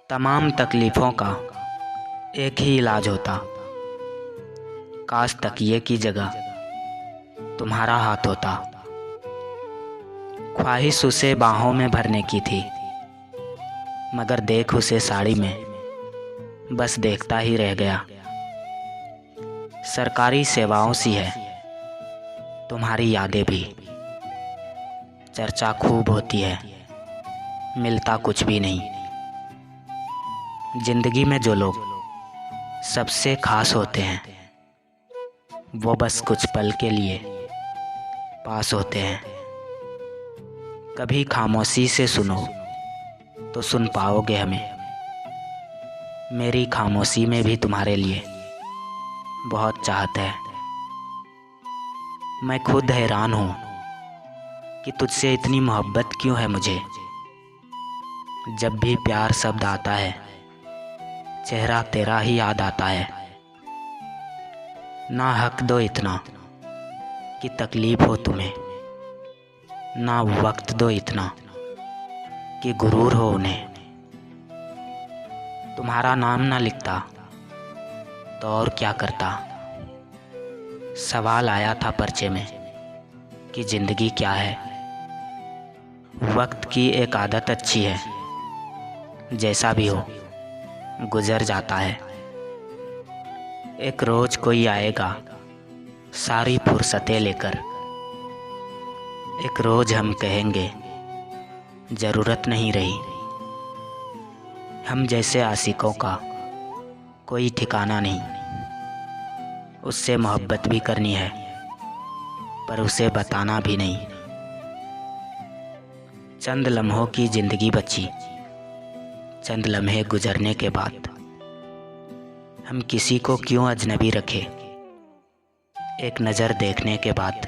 तमाम तकलीफ़ों का एक ही इलाज होता। काश तकिए की जगह तुम्हारा हाथ होता। ख्वाहिश उसे बाहों में भरने की थी, मगर देख उसे साड़ी में बस देखता ही रह गया। सरकारी सेवाओं सी है तुम्हारी यादें भी, चर्चा खूब होती है, मिलता कुछ भी नहीं। जिंदगी में जो लोग सबसे खास होते हैं वो बस कुछ पल के लिए पास होते हैं। कभी खामोशी से सुनो तो सुन पाओगे हमें। मेरी खामोशी में भी तुम्हारे लिए बहुत चाहत है। मैं खुद हैरान हूँ कि तुझसे इतनी मोहब्बत क्यों है मुझे। जब भी प्यार शब्द आता है चेहरा तेरा ही याद आता है। ना हक दो इतना कि तकलीफ़ हो तुम्हें, ना वक्त दो इतना कि गुरूर हो उन्हें। तुम्हारा नाम ना लिखता तो और क्या करता। सवाल आया था पर्चे में कि ज़िंदगी क्या है। वक्त की एक आदत अच्छी है, जैसा भी हो गुजर जाता है। एक रोज़ कोई आएगा सारी फुर्सतें लेकर। एक रोज़ हम कहेंगे ज़रूरत नहीं रही। हम जैसे आशिकों का कोई ठिकाना नहीं। उससे मोहब्बत भी करनी है पर उसे बताना भी नहीं। चंद लम्हों की ज़िंदगी बची, चंद लम्हे गुजरने के बाद हम किसी को क्यों अजनबी रखे। एक नज़र देखने के बाद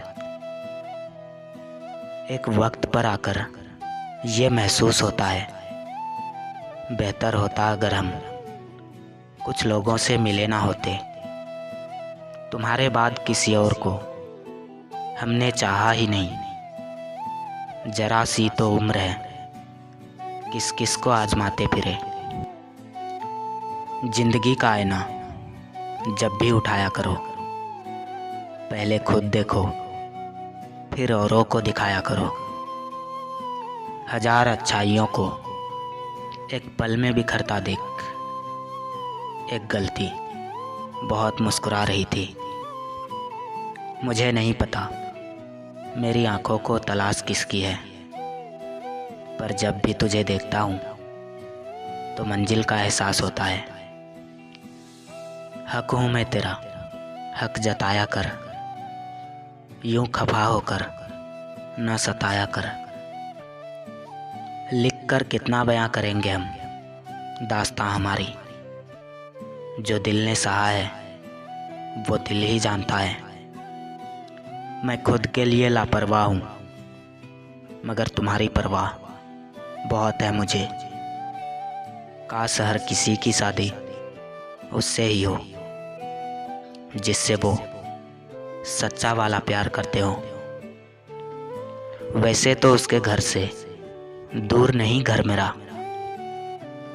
एक वक्त पर आकर ये महसूस होता है, बेहतर होता अगर हम कुछ लोगों से मिले ना होते। तुम्हारे बाद किसी और को हमने चाहा ही नहीं। जरा सी तो उम्र है, किस किस को आजमाते फिरे। जिंदगी का आईना जब भी उठाया करो, पहले खुद देखो फिर औरों को दिखाया करो। हजार अच्छाइयों को एक पल में बिखरता देख एक गलती बहुत मुस्कुरा रही थी। मुझे नहीं पता मेरी आंखों को तलाश किसकी है, पर जब भी तुझे देखता हूँ तो मंजिल का एहसास होता है। हक हूँ मैं तेरा, हक जताया कर। यूं खफा होकर न सताया कर। लिख कर कितना बयां करेंगे हम दास्तां हमारी। जो दिल ने सहा है वो दिल ही जानता है। मैं खुद के लिए लापरवाह हूँ, मगर तुम्हारी परवाह बहुत है मुझे। काश हर किसी की शादी उससे ही हो जिससे वो सच्चा वाला प्यार करते हो। वैसे तो उसके घर से दूर नहीं घर मेरा,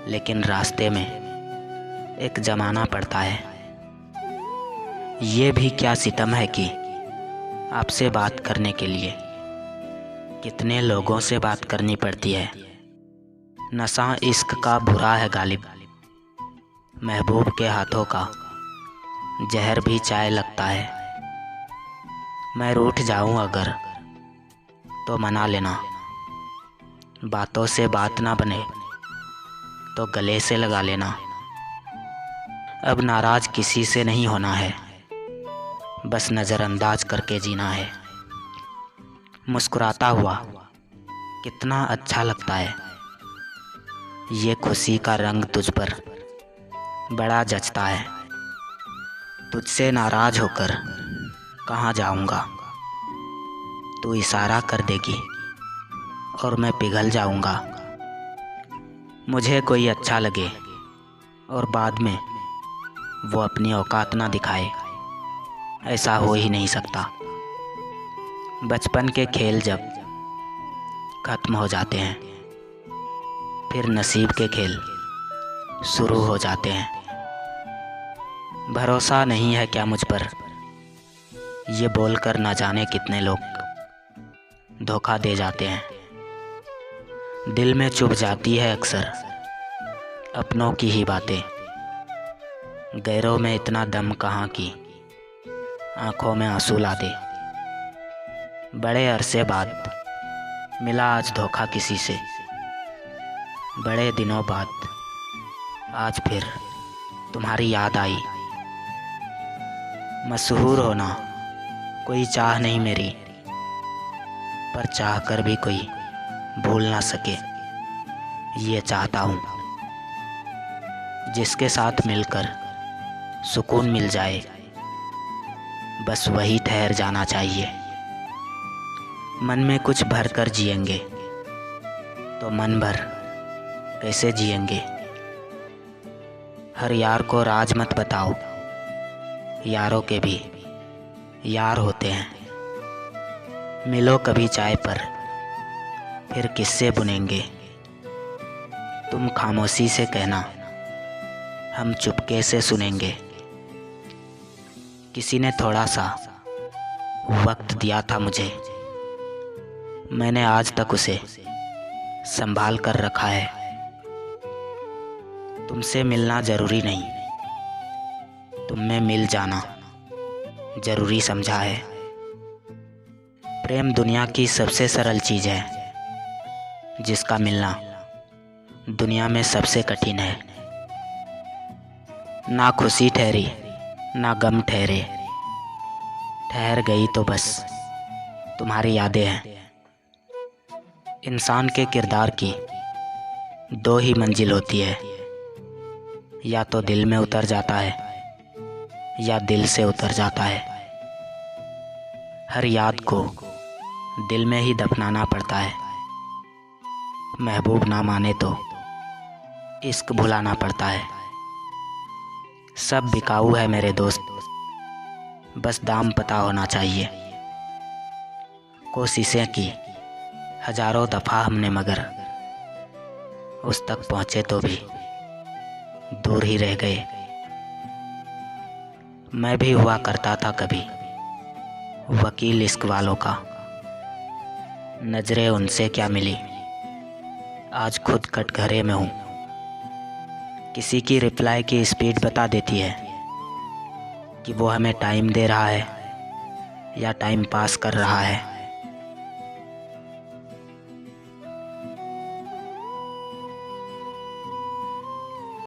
लेकिन रास्ते में एक जमाना पड़ता है। ये भी क्या सितम है कि आपसे बात करने के लिए कितने लोगों से बात करनी पड़ती है। नशा इश्क का बुरा है गालिब, महबूब के हाथों का जहर भी चाय लगता है। मैं रूठ जाऊं अगर तो मना लेना, बातों से बात ना बने तो गले से लगा लेना। अब नाराज किसी से नहीं होना है, बस नज़रअंदाज करके जीना है। मुस्कुराता हुआ कितना अच्छा लगता है, ये खुशी का रंग तुझ पर बड़ा जचता है। तुझसे नाराज होकर कहाँ जाऊँगा, तू इशारा कर देगी और मैं पिघल जाऊँगा। मुझे कोई अच्छा लगे और बाद में वो अपनी औकात ना दिखाए, ऐसा हो ही नहीं सकता। बचपन के खेल जब ख़त्म हो जाते हैं, फिर नसीब के खेल शुरू हो जाते हैं। भरोसा नहीं है क्या मुझ पर, ये बोलकर ना जाने कितने लोग धोखा दे जाते हैं। दिल में चुभ जाती है अक्सर अपनों की ही बातें, गैरों में इतना दम कहाँ की आंखों में आंसू ला दे। बड़े अरसे बाद मिला आज धोखा किसी से, बड़े दिनों बाद आज फिर तुम्हारी याद आई। मशहूर होना कोई चाह नहीं मेरी, पर चाह कर भी कोई भूल ना सके ये चाहता हूँ। जिसके साथ मिलकर सुकून मिल जाए, बस वही ठहर जाना चाहिए। मन में कुछ भर कर जिएंगे तो मन भर कैसे जिएंगे। हर यार को राज मत बताओ, यारों के भी यार होते हैं। मिलो कभी चाय पर फिर किस्से बुनेंगे। तुम खामोशी से कहना, हम चुपके से सुनेंगे। किसी ने थोड़ा सा वक्त दिया था मुझे, मैंने आज तक उसे संभाल कर रखा है। तुमसे मिलना ज़रूरी नहीं, तुम में मिल जाना ज़रूरी समझा है। प्रेम दुनिया की सबसे सरल चीज़ है, जिसका मिलना दुनिया में सबसे कठिन है। ना खुशी ठहरी ना गम ठहरे, ठहर गई तो बस तुम्हारी यादें हैं। इंसान के किरदार की दो ही मंजिल होती है, या तो दिल में उतर जाता है या दिल से उतर जाता है। हर याद को दिल में ही दफनाना पड़ता है। महबूब ना माने तो इश्क भुलाना पड़ता है। सब बिकाऊ है मेरे दोस्त, बस दाम पता होना चाहिए। कोशिशें की हजारों दफ़ा हमने, मगर उस तक पहुँचे तो भी दूर ही रह गए। मैं भी हुआ करता था कभी वकील इश्क वालों का, नजरें उनसे क्या मिली, आज खुद कटघरे में हूँ। किसी की रिप्लाई की स्पीड बता देती है कि वो हमें टाइम दे रहा है या टाइम पास कर रहा है।